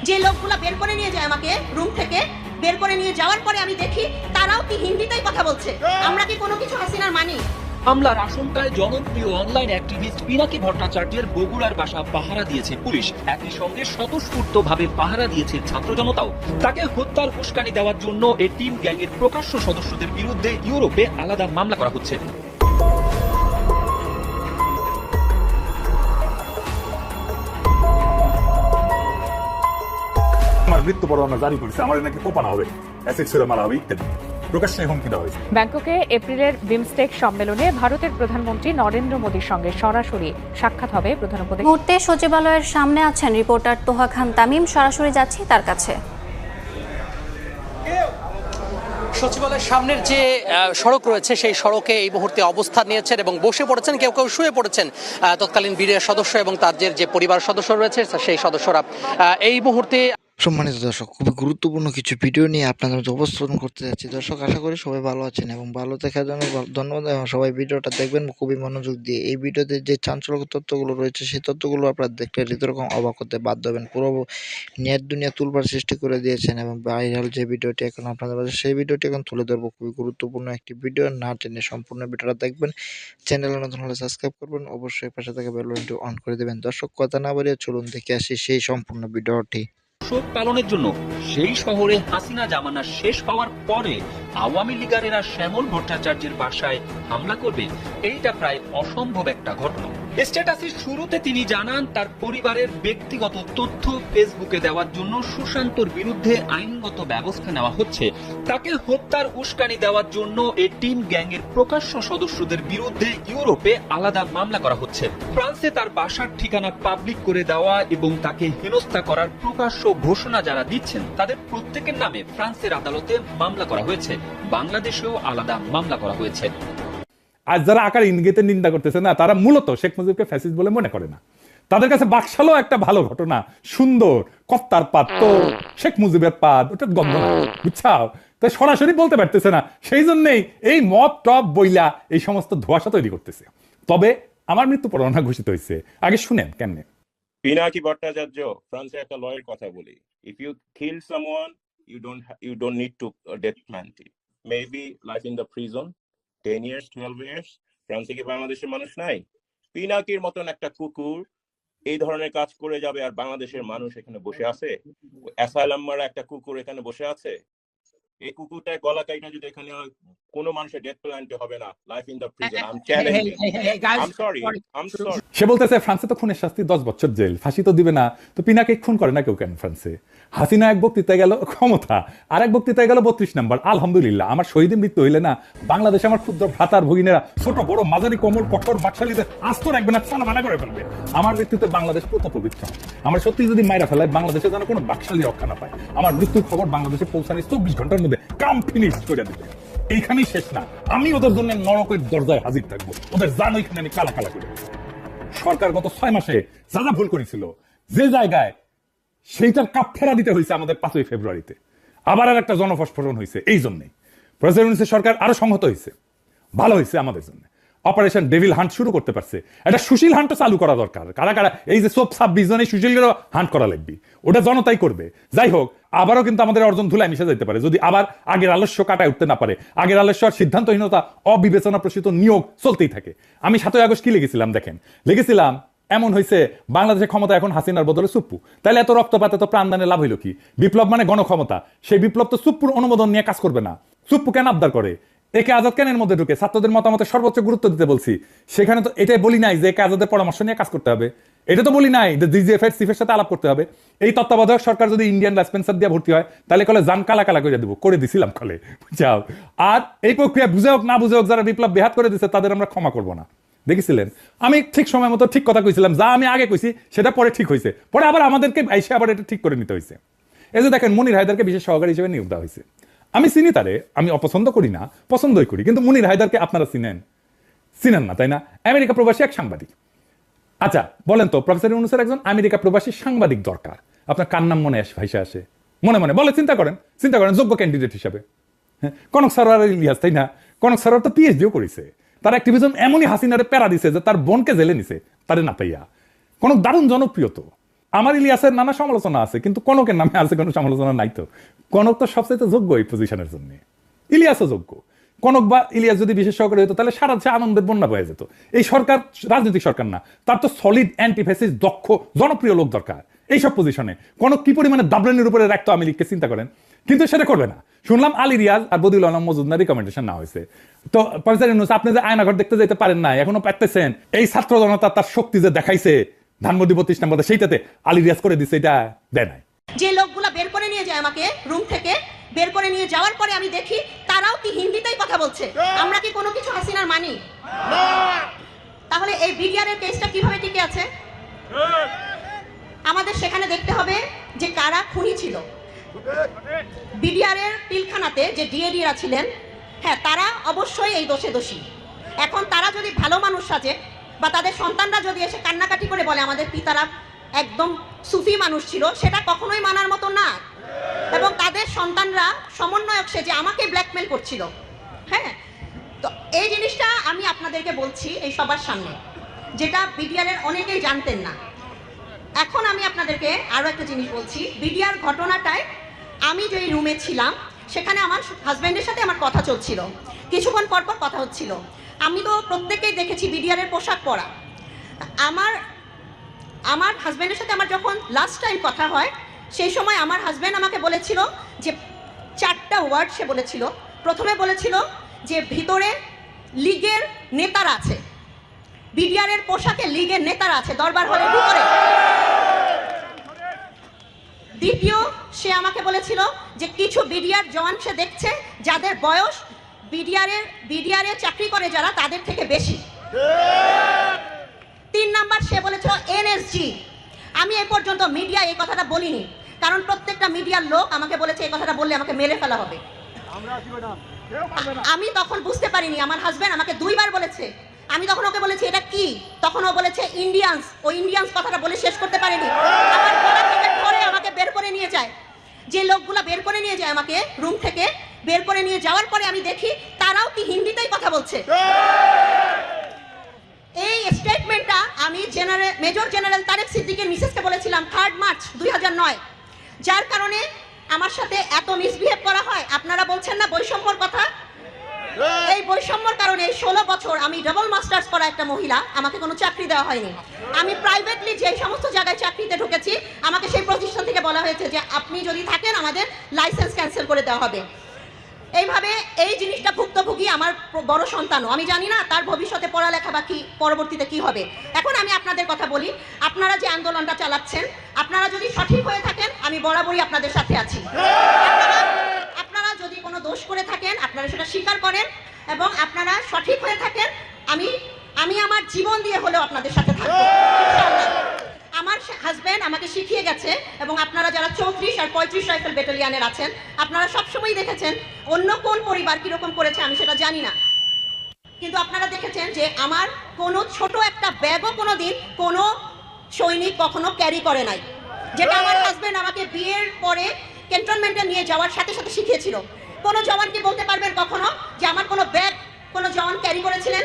যে লোকগুলা বের করে নিয়ে যায় আমাকে রুম থেকে, বের করে নিয়ে যাওয়ার পরে আমি দেখি তারাও কি হিন্দিতেই কথা বলছে। আমরা কি কোনো কিছু হাসিনার মানি? হামলার আশঙ্কায় জনপ্রিয় অনলাইন অ্যাক্টিভিস্ট পিনাকি ভট্টাচার্যের বগুড়ার বাসা পাহারা দিয়েছে পুলিশ। একই সঙ্গে স্বতঃস্ফূর্তভাবে পাহারা দিয়েছে ছাত্র জনতাও। তাকে হত্যার উস্কানি দেওয়ার জন্য এই টিম গ্যাংয়ের প্রকাশ্য সদস্যদের বিরুদ্ধে ইউরোপে আলাদা মামলা করা হচ্ছে। আমার মৃত্যু পরোয়ানা জারি করেছে, আমার নাকি কোপানো হবে, অ্যাসিড ছুড়ে মারা হবে ইত্যাদি প্রকাশ্যে হুমকি দেওয়া হয়েছে। ব্যাংককে এপ্রিলের বিমস্টেক সম্মেলনে ভারতের প্রধানমন্ত্রী নরেন্দ্র মোদীর সঙ্গে সরাসরি সাক্ষাৎ হবে প্রধান উপদেষ্টা। মুহূর্তে সচিবালয়ের সামনে আছেন রিপোর্টার তোহা খান তামিম, সরাসরি যাচ্ছি তার কাছে। সচিবালয়ের সামনের যে সড়ক রয়েছে সেই সড়কে এই মুহূর্তে অবস্থান নিয়েছেন এবং বসে পড়েছেন, কেউ কেউ শুয়ে পড়েছেন তৎকালীন বিডিআর সদস্য এবং তাদের যে পরিবার সদস্য রয়েছে সেই সদস্যরা এই মুহূর্তে। সম্মানিত দর্শক, খুবই গুরুত্বপূর্ণ কিছু ভিডিও নিয়ে আপনাদের মধ্যে উপস্থাপন করতে যাচ্ছি। দর্শক, আশা করি সবাই ভালো আছেন এবং ভালো দেখার জন্য ধন্যবাদ এবং সবাই ভিডিওটা দেখবেন খুবই মনোযোগ দিয়ে। এই ভিডিওতে যে চাঞ্চল্যকর তথ্যগুলো রয়েছে সেই তথ্যগুলো আপনারা দেখলে হৃদয়রকম অবাক হতে বাধ্য হবেন। পুরো নেট দুনিয়া তুলবার সৃষ্টি করে দিয়েছেন এবং ভাইরাল যে ভিডিওটি এখন আপনাদের কাছে সেই ভিডিওটি এখন তুলে ধরবো। খুবই গুরুত্বপূর্ণ একটি ভিডিও, না টেনে সম্পূর্ণ ভিডিওটা দেখবেন। চ্যানেলে নতুন হলে সাবস্ক্রাইব করবেন, অবশ্যই পাশে থেকে বেল বাটনটি অন করে দেবেন। দর্শক, কথা না বাড়িয়ে চলুন দেখে আসি সেই সম্পূর্ণ ভিডিওটি। শোক পালনের জন্য সেই শহরে হাসিনা জামানা শেষ হওয়ার পরে আওয়ামী লীগারেরা শ্যামল ভট্টাচার্যের বাসায় হামলা করবে, এইটা প্রায় অসম্ভব একটা ঘটনা। স্ট্যাটাসের শুরুতে তিনি জানান তার পরিবারের ব্যক্তিগত তথ্য ফেসবুকে দেওয়ার জন্য সুশান্তর বিরুদ্ধে আইনগত ব্যবস্থা নেওয়া হচ্ছে। তাকে হত্যার উস্কানি দেওয়ার জন্য এই টিম গ্যাংয়ের প্রকাশ্য সদস্যদের বিরুদ্ধে ইউরোপে আলাদা মামলা করা হচ্ছে। ফ্রান্সে তার বাসার ঠিকানা পাবলিক করে দেওয়া এবং তাকে হেনস্থা করার প্রকাশ্য ঘোষণা যারা দিচ্ছেন তাদের প্রত্যেকের নামে ফ্রান্সের আদালতে মামলা করা হয়েছে। বাংলাদেশেও আলাদা মামলা করা হয়েছে। আজ যারা আকার ইঙ্গিতে নিন্দা করতেছে না, তারা মূলত শেখ মুজিবকে ফ্যাসিস্ট বলে মনে করে না। তাদের কাছে বাকশালও একটা ভালো ঘটনা, সুন্দর কপ্তার পাত তো শেখ মুজিবের পাত, ওটা গন্ধ না, বুঝছাও? তাই সরাসরি বলতে পারতেছে না, সেই জন্যই এই মব টপ বইলা এই সমস্ত ধোঁয়াশা তৈরি করতেছে। তবে আমার মৃত্যু পরোয়ানা ঘোষিত হয়েছে, আগে শুনেন কেমনে। পিনাকি ভট্টাচার্য ফ্রান্সের একটা লয়ের কথা বলি, if you kill someone you don't need to death penalty, maybe life in the prison 10 years 12 years। ফ্রান্সে কি বাংলাদেশের মানুষ নাই? পিনাকির মতন একটা কুকুর এই ধরনের কাজ করে যাবে আর বাংলাদেশের মানুষ এখানে বসে আছে? অ্যাসাইলাম মারা একটা কুকুর এখানে বসে আছে, এই কুকুরটায় গলা কাইটা যদি এখানে কোনো মানুষের ডেথ পেনাল্টি হবে না, life in the prison. I am challenging, I am sorry. সে বলতেছে ফ্রান্সে তো খুনের শাস্তি 10 বছর জেল, ফাঁসি তো দিবে না, তো পিনাকে খুন করে না কেউ কেন ফ্রান্সে? হাসিনা এক বক্তৃতায় গেল ক্ষমতা, আর এক বক্তৃতায় গেল 32 নম্বর। আলহামদুলিল্লাহ, আমার শহীদ মৃত্যু হইলে না বাংলাদেশে আমার ক্ষুদ্র ভ্রাতার ভগিনেরা ছোট বড় মাঝারি কোমল কঠোর বাকশালীদের আস্ত রাখবে না, ছানা বানা করে ফেলবে। আমার মৃত্যুতে বাংলাদেশ পুত পবিত্র। আমার সত্যি যদি মাইরা ফেলায় বাংলাদেশে যেন কোনো বাকশালী রক্ষা না পায়। আমার মৃত্যুর খবর বাংলাদেশে পৌঁছানি 24 ঘন্টার মধ্যে কাম ফিনিশ করে দেবে। এইখানেই শেষ না, আমি ওদের জন্য নরকের দরজায় হাজির থাকবো, ওদের জান ওইখানে আমি কালা কালা করে। সরকার গত 6 মাসে যা যা ভুল করেছিল যে জায়গায়, সেইটার কাপ ফেরা দিতে হয়েছে আমাদের 5ই ফেব্রুয়ারিতে। আবার আর একটা জনফস্ফোরণ হয়েছে। এই জন্যই প্রেসিডেন্ট সরকার আরো সংহত হয়েছে, ভালো হয়েছে আমাদের জন্য। অপারেশন ডেভিল হান্ট শুরু করতে পারছে, একটা সুশীল হান্টও চালু করা দরকার। কারা কারা এই যে সব 26 জনে সুশীলেরও হান্ট করা লাগবে, ওটা জনতাই করবে। যাই হোক, আবারও কিন্তু আমাদের অর্জন ধুলায় মিশে যেতে পারে যদি আবার আগের আলস্য কাটায় উঠতে না পারে। আগের আলস্য আর সিদ্ধান্তহীনতা, অবিবেচনা প্রসূত নিয়োগ চলতেই থাকে। আমি 7ই আগস্ট কি লিখেছিলাম দেখেন, লিখেছিলাম এমন হয়েছে বাংলাদেশের ক্ষমতা এখন হাসিনার বদলে সুপ্পু। তাহলে এত রক্তপাত এত প্রাণদানে লাভ হইল কি? বিপ্লব মানে গণক্ষমতা, সেই বিপ্লব তো সুপ্পুর অনুমোদন নিয়ে কাজ করবে না। সুপ্পু কেন আবদার করে? একে আজাদ কেন এর মধ্যে ঢুকে? ছাত্রদের মতামতে সর্বোচ্চ গুরুত্ব দিতে বলছি, সেখানে তো এটাই বলি নাই যে একে আজাদের পরামর্শ নিয়ে কাজ করতে হবে। এটা তো বলি নাই যে ডিজিএফআই চিফের সাথে আলাপ করতে হবে। এই তত্ত্বাবধায়ক সরকার যদি ইন্ডিয়ান রেসপেন্সার দিয়ে ভর্তি হয় তাহলে কলে জান কালা কালা করে দেবো, করে দিছিলাম কলে, বুঝাও। আর এই প্রক্রিয়া বুঝে হোক না বুঝে হোক, যারা বিপ্লব বেহাত করে দিচ্ছে তাদের আমরা ক্ষমা করবো না। দেখেছিলেন আমি ঠিক সময় মতো ঠিক কথা কইছিলাম, যা আমি আগে কইছি সেটা পরে ঠিক হয়েছে, পরে আবার আমাদেরকে এসে আবার এটা ঠিক করে নিতে হয়েছে। এই যে দেখেন, মুনির হায়দারকে বিশেষ সহকারী হিসেবে নিয়োগ দেওয়া হয়েছে। আমি চিনি তারে, আমি অপছন্দ করি না, পছন্দই করি, কিন্তু মুনির হায়দারকে আপনারা চিনেন না, তাই না? আমেরিকা প্রবাসী এক সাংবাদিক। আচ্ছা বলেন তো, প্রফেসর ইউনূসের একজন আমেরিকা প্রবাসী সাংবাদিক দরকার, আপনার কার নাম মনে ভাইসা আসে? মনে মনে বলে, চিন্তা করেন যোগ্য ক্যান্ডিডেট হিসাবে। হ্যাঁ, কনক সরোয়ার ইলিয়াস, তাই না? কনক সরোয়ার তো পিএইচডিও করেছে। তার অ্যাক্টিভিজম এমনই হাসিনারে প্যারা দিছে যে তার বোনকে জেলে নিছে তারে না পাইয়া। কোন দারুণ জনপ্রিয় তো। আমার ইলিয়াসের নানা সমালোচনা আছে, কিন্তু কনকের নামে আছে কোনো সমালোচনা নাই। তো কনক তো সবচেয়ে যোগ্য এই পজিশনের জন্য, ইলিয়াসও যোগ্য। কনক বা ইলিয়াস যদি বিশেষ সহকারী হতো তাহলে সারা দেশে আনন্দের বন্যা বয়ে যেত। এই সরকার রাজনৈতিক সরকার না, তার তো সলিড অ্যান্টিফেসিস দক্ষ জনপ্রিয় লোক দরকার এইসব পজিশনে। কনক কি পরিমাণে দাবলেনের উপরে রাখতো আওয়ামী লীগকে চিন্তা করেন, কিন্তু সেটা করবে না। শুনলাম আলী রিয়াজ আর বদিউল আলম মজুমদার রিকমেন্ডেশন না হয়েছে। তো প্রফেসর ইউনূস, আপনি যে আয়নাঘর দেখতে যেতে পারেন না, এখনো পারতেছেন। এই ছাত্র জনতা তার শক্তি যে দেখাইছে ধানমন্ডি 32 নম্বরে, সেইটাতে আলী রিয়াজ করে দিচ্ছে, এটা দেয় নাই। যে লোকগুলা বের করে নিয়ে যায় আমাকে রুম থেকে, বের করে নিয়ে যাওয়ার পরে আমি দেখি তারাও কি হিন্দিতেই কথা বলছে। আমরা কি কোনো কিছু হাসিনার মানি? তাহলে এই বিডিআর এর কেসটা কিভাবে টিকে আছে? আমাদের সেখানে দেখতে হবে যে কারা খুনি ছিল। বিডিআর এর পিলখানাতে যে ডিএডিরা ছিলেন, হ্যাঁ, তারা অবশ্যই এই দোষে দোষী। এখন তারা যদি ভালো মানুষ সাজে বা তাদের সন্তানরা যদি এসে কান্নাকাটি করে বলে আমাদের পিতারা একদম সুফি মানুষ ছিল, সেটা কখনোই মানার মতো না। এবং তাদের সন্তানরা সমন্বয়ক সেজে আমাকে ব্ল্যাকমেল করছিল। হ্যাঁ, তো এই জিনিসটা আমি আপনাদেরকে বলছি এই সবার সামনে, যেটা বিডিআর এর অনেকেই জানতেন না। এখন আমি আপনাদেরকে আরো একটা জিনিস বলছি। বিডিআর ঘটনাটায় আমি যে রুমে ছিলাম, সেখানে আমার হাজব্যান্ডের সাথে আমার কথা চলছিল, কিছুক্ষণ পর পর কথা হচ্ছিল। আমি তো প্রত্যেকেই দেখেছি বিডিআর এর পোশাক পরা। আমার হাজব্যান্ডের সাথে আমার যখন লাস্ট টাইম কথা হয়, সেই সময় আমার হাজব্যান্ড আমাকে বলেছিল যে 4টা ওয়ার্ড সে বলেছিল। প্রথমে বলেছিল যে ভিতরে লীগের নেতারা আছে, বিডিআর এর পোশাকে লীগের নেতারা আছে দরবার হলের ভিতরে। দ্বিতীয়, সে আমাকে বলেছিল যে কিছু বিডিআর জওয়ান সে দেখছে যাদের বয়স বিডিআর এ চাকরি করে যারা তাদের থেকে বেশি। 3 নাম্বার, সে বলেছিল এনএসজি। আমি এই পর্যন্ত মিডিয়া এই কথাটা বলিনি, কারণ প্রত্যেকটা মিডিয়ার লোক আমাকে বলেছে এই কথাটা বললে আমাকে মেরে ফেলা হবে। আমি তখন বুঝতে পারিনি, আমার হাজবেন্ড আমাকে 2 বার বলেছে। আমি তখন ওকে বলেছি এটা কি, তখন ও বলেছে ইন্ডিয়ান্স। ওই ইন্ডিয়ান্স কথাটা বলে শেষ করতে পারেনি, আমার গলা থেকে ধরে আমাকে বের করে নিয়ে যায়। যে লোকগুলা বের করে নিয়ে যায় আমাকে রুম থেকে, বের করে নিয়ে যাওয়ার পরে আমি দেখি তারাও কি হিন্দিতেই কথা বলছে। এই স্টেটমেন্টটা আমি মেজর জেনারেল তারেক সিদ্দিকের মিসেসকে বলেছিলাম 3 মার্চ 2009। যার কারণে আমার সাথে এত মিসবিহেভ করা হয়। আপনারা বলছেন না বৈষম্যর কথা, এই বৈষম্যর কারণে 16 বছর আমি ডাবল মাস্টার্স করা একটা মহিলা, আমাকে কোনো চাকরি দেওয়া হয়নি। আমি প্রাইভেটলি যে সমস্ত জায়গায় চাকরিতে ঢুকেছি, আমাকে সেই প্রতিষ্ঠান থেকে বলা হয়েছে যে আপনি যদি থাকেন আমাদের লাইসেন্স ক্যান্সেল করে দেওয়া হবে। এইভাবে এই জিনিসটা ভুক্তভোগী আমার বড় সন্তানও। আমি জানি না তার ভবিষ্যতে পড়ালেখা বা কি পরবর্তীতে কি হবে। এখন আমি আপনাদের কথা বলি, আপনারা যে আন্দোলনটা চালাচ্ছেন, আপনারা যদি সঠিক হয়ে থাকেন আমি বরাবরই আপনাদের সাথে আছি। আপনারা যদি কোনো দোষ করে থাকেন আপনারা সেটা স্বীকার করেন, এবং আপনারা সঠিক হয়ে থাকেন আমি আমার জীবন দিয়ে হলেও আপনাদের সাথে থাকবো ইনশাআল্লাহ। আমার হাজব্যান্ড আমাকে শিখিয়ে গেছে, এবং আপনারা যারা 34 আর 35 রাইফেল ব্যাটালিয়নের আছেন, আপনারা সবসময় দেখেছেন অন্য কোন পরিবার কিরকম করেছে আমি সেটা জানি না, কিন্তু আপনারা দেখেছেন যে আমার কোনো ছোট একটা ব্যাগও কোনোদিন কোনো সৈনিক কখনো ক্যারি করে নাই, যেটা আমার হাজব্যান্ড আমাকে বিয়ের পরে ক্যান্টনমেন্টে নিয়ে যাওয়ার সাথে সাথে শিখিয়েছিল। কোনো জওয়ান কি বলতে পারবেন কখনো যে আমার কোনো ব্যাগ কোনো জওয়ান ক্যারি করেছিলেন?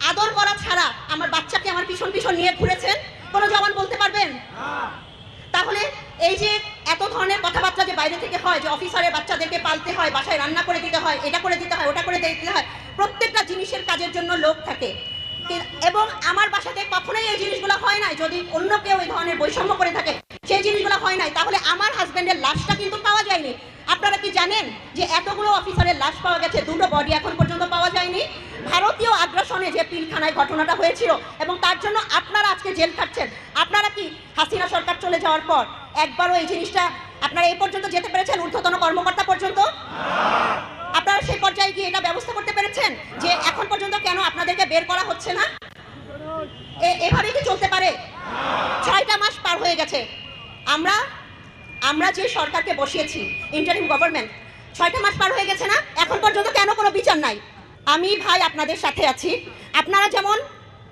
আদর করা ছাড়া আমার বাচ্চাকে আমার পিছন পিছন নিয়ে ঘুরেছেন কোনো জওয়ান বলতে পারবেন? তাহলে এই যে এত ধরনের কথাবার্তা যে বাইরে থেকে হয়, যে অফিসারের বাচ্চাদেরকে পালতে হয়, বাসায় রান্না করে দিতে হয়, এটা করে দিতে হয়, ওটা করে দিতে হয়, প্রত্যেকটা জিনিসের কাজের জন্য লোক থাকে, এবং আমার বাসাতে কখনোই এই জিনিসগুলো হয় নাই। যদি অন্য কেউ এই ধরনের বৈষম্য করে থাকে, সেই জিনিসগুলো হয় নাই, তাহলে আমার হাজব্যান্ডের লাশটা কিন্তু পাওয়া যায়নি। আপনারা কি জানেন যে এতগুলো অফিসারের লাশ পাওয়া গেছে, 2টো বডি এখন পর্যন্ত পাওয়া যায়নি? ভারতীয় আগ্রাসনে যে পিলখানায় ঘটনাটা হয়েছিল, এবং তার জন্য আপনারা আজকে জেল খাটছেন। আপনারা কি হাসিনা সরকার চলে যাওয়ার পর একবারও এই জিনিসটা আপনারা এই পর্যন্ত যেতে পেরেছেন, ঊর্ধ্বতন কর্মকর্তা পর্যন্ত? আপনারা সেই পর্যায়ে গিয়ে এটা ব্যবস্থা করতে পেরেছেন যে এখন পর্যন্ত কেন আপনাদেরকে বের করা হচ্ছে না? এভাবে কি চলতে পারে? 6টা মাস পার হয়ে গেছে, আমরা যে সরকারকে বসিয়েছি ইন্টারিম গভর্নমেন্ট, 6টা মাস পার হয়ে গেছে না, এখন পর্যন্ত কেন কোনো বিচার নাই? আমি ভাই আপনাদের সাথে আছি। আপনারা যেমন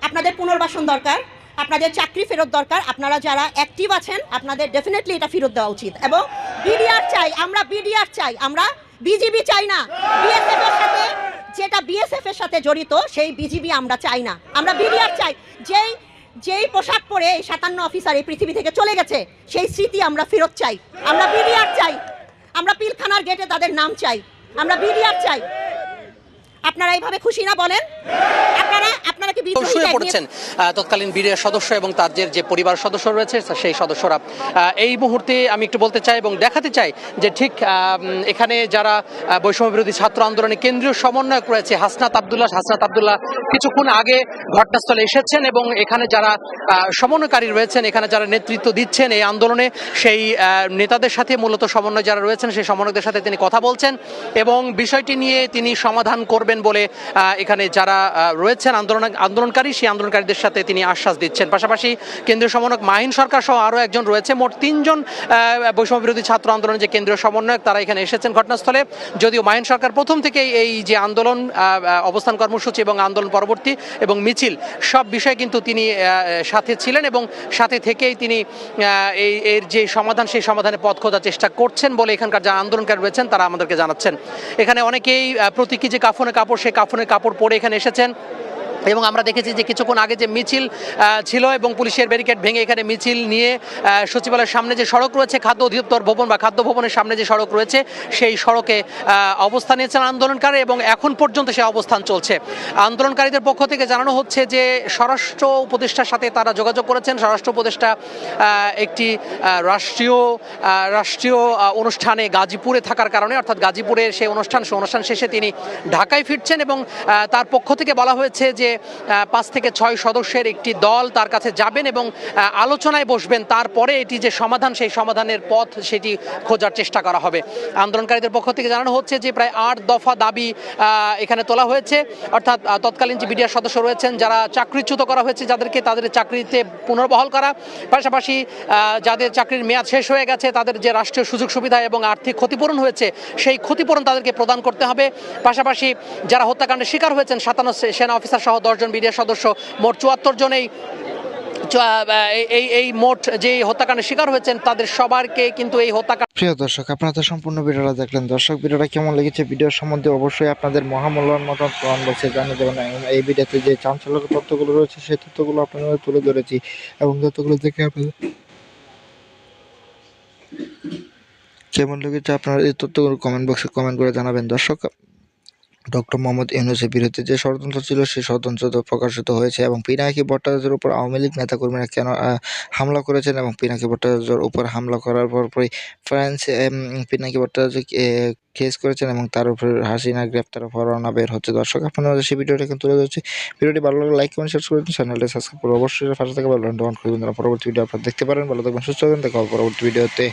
আপনাদের পুনর্বাসন দরকার, আপনাদের চাকরি ফেরত দরকার, আপনারা যারা অ্যাক্টিভ আছেন আপনাদের ডেফিনেটলি এটা ফেরত দেওয়া উচিত। এবং বিডিআর চাই, আমরা বিডিআর চাই, আমরা বিজিবি চাই না। বিএসএফ এর সাথে যেটা বিএসএফ এর সাথে জড়িত সেই বিজিবি আমরা চাই না, আমরা বিডিআর চাই। যেই যেই পোশাক পরে এই 57 অফিসার এই পৃথিবী থেকে চলে গেছে, সেই স্মৃতি আমরা ফেরত চাই। আমরা বিডিআর চাই, আমরা পিলখানার গেটে তাদের নাম চাই, আমরা বিডিআর চাই। আপনারা এইভাবে খুশি না বলেন? আপনারা কি বিদ্রোহী শুয়ে ট্যাগ পড়েছেন তৎকালীন বিডিআর সদস্য এবং তাদের যে পরিবার সদস্য রয়েছে সেই সদস্যরা। এই মুহূর্তে আমি একটু বলতে চাই এবং দেখাতে চাই যে ঠিক এখানে যারা বৈষম্য বিরোধী ছাত্র আন্দোলনে কেন্দ্রীয় সমন্বয়ক রয়েছে হাসনাত আব্দুল্লাহ কিছুক্ষণ আগে ঘটনাস্থলে এসেছেন এবং এখানে যারা সমন্বয়কারী রয়েছেন, এখানে যারা নেতৃত্ব দিচ্ছেন এই আন্দোলনে, সেই নেতাদের সাথে মূলত সমন্বয় যারা রয়েছেন সেই সমন্বয়কদের সাথে তিনি কথা বলছেন এবং বিষয়টি নিয়ে তিনি সমাধান করবেন বলে এখানে যারা রয়েছেন আন্দোলনকারী সেই আন্দোলনকারীদের সাথে তিনি আশ্বাস দিচ্ছেন। পাশাপাশি কেন্দ্রীয় সমন্বয়ক মাহিন সরকার সহ আরও একজন রয়েছে, মোট 3 জন বৈষম্য বিরোধী ছাত্র আন্দোলনের যে কেন্দ্রীয় সমন্বয়ক তারা এখানে এসেছেন ঘটনাস্থলে। যদিও মাহিন সরকার প্রথম থেকেই এই যে আন্দোলন, অবস্থান কর্মসূচি এবং আন্দোলন পরবর্তী এবং মিছিল সব বিষয়ে কিন্তু তিনি সাথে ছিলেন এবং সাথে থেকেই তিনি এর যে সমাধান সেই সমাধানে পথ খোঁজার চেষ্টা করছেন বলে এখানকার যারা আন্দোলনকারী রয়েছেন তারা আমাদেরকে জানাচ্ছেন। এখানে অনেকেই প্রতীকী যে কাফনের কাপড় সেই কাফনের কাপড় পরে এখানে এসেছেন এবং আমরা দেখেছি যে কিছুক্ষণ আগে যে মিছিল ছিল এবং পুলিশের ব্যারিকেড ভেঙে এখানে মিছিল নিয়ে সচিবালয়ের সামনে যে সড়ক রয়েছে, খাদ্য অধিদপ্তর ভবন বা খাদ্য ভবনের সামনে যে সড়ক রয়েছে সেই সড়কে অবস্থান নিয়েছেন আন্দোলনকারী এবং এখন পর্যন্ত সে অবস্থান চলছে। আন্দোলনকারীদের পক্ষ থেকে জানানো হচ্ছে যে স্বরাষ্ট্র উপদেষ্টার সাথে তারা যোগাযোগ করেছেন। স্বরাষ্ট্র উপদেষ্টা একটি রাষ্ট্রীয় অনুষ্ঠানে গাজীপুরে থাকার কারণে, অর্থাৎ গাজীপুরের সেই অনুষ্ঠান শেষে তিনি ঢাকায় ফিরছেন এবং তার পক্ষ থেকে বলা হয়েছে যে 5 থেকে 6 সদস্যের একটি দল তার কাছে যাবেন এবং আলোচনায় বসবেন, তারপরে এটি যে সমাধান সেই সমাধানের পথ সেটি খোঁজার চেষ্টা করা হবে। আন্দোলনকারীদের পক্ষ থেকে জানানো হচ্ছে যে প্রায় 8 দফা দাবি এখানে তোলা হয়েছে, অর্থাৎ তৎকালীন যে বিডিআর সদস্য রয়েছেন যারা চাকরিচ্যুত করা হয়েছে যাদেরকে তাদের চাকরিতে পুনর্বহাল করা, পাশাপাশি যাদের চাকরির মেয়াদ শেষ হয়ে গেছে তাদের যে রাষ্ট্রীয় সুযোগ সুবিধা এবং আর্থিক ক্ষতিপূরণ হয়েছে সেই ক্ষতিপূরণ তাদেরকে প্রদান করতে হবে। পাশাপাশি যারা হত্যাকাণ্ডের শিকার হয়েছেন 57 সেনা অফিসার সহ 10 জন বিডিআর সদস্য, মোট 74 জন এই মোট যে হত্যাকাণ্ডের শিকার হয়েছেন তাদের সবারকে কিন্তু এই হত্যাকাণ্ড। প্রিয় দর্শক, আপনারা তো সম্পূর্ণ ভিডিওটা দেখলেন। দর্শক, ভিডিওটা কেমন লেগেছে, ভিডিওর সম্বন্ধে অবশ্যই আপনাদের মহামূল্যবান মতামত কমেন্ট বক্সে জানিয়ে দেবেন। এই ভিডিওতে যে চাঞ্চল্যকর তথ্যগুলো রয়েছে সেই তথ্যগুলো আপনাদের তুলে ধরেছি এবং তথ্যগুলো দেখে আপনাদের কেমন লেগেছে আপনারা এই তথ্যগুলো কমেন্ট বক্সে কমেন্ট করে জানাবেন। দর্শক, ডক্টর মোহাম্মদ ইউনূসের বিরুদ্ধে যে ষড়যন্ত্র ছিল সেই ষড়যন্ত্র প্রকাশিত হয়েছে এবং পিনাকি ভট্টাচার্যের উপর আওয়ামী লীগ নেতাকর্মীরা কেন হামলা করেছেন এবং পিনাকি ভট্টাচার্যের উপর হামলা করার পরপরই ফ্রান্সে পিনাকি ভট্টাচার্য কেস করেছেন এবং তার উপর হাসিনা গ্রেপ্তার পরোয়ানা বের হচ্ছে। দর্শক, আপনারা সেই ভিডিওটা এখন তুলে ধরছি। ভিডিওটি ভালো লাগলে লাইক কমেন্ট শেয়ার করে দিন, চ্যানেলটি সাবস্ক্রাইব করে অবশ্যই পাশে থাকা বেল আইকনটি অন করে দিন। পরবর্তী ভিডিও আপনারা দেখতে পারেন। ভালো থাকবেন, সুস্থ থাকবেন, দেখা হবে পরবর্তী ভিডিওতে।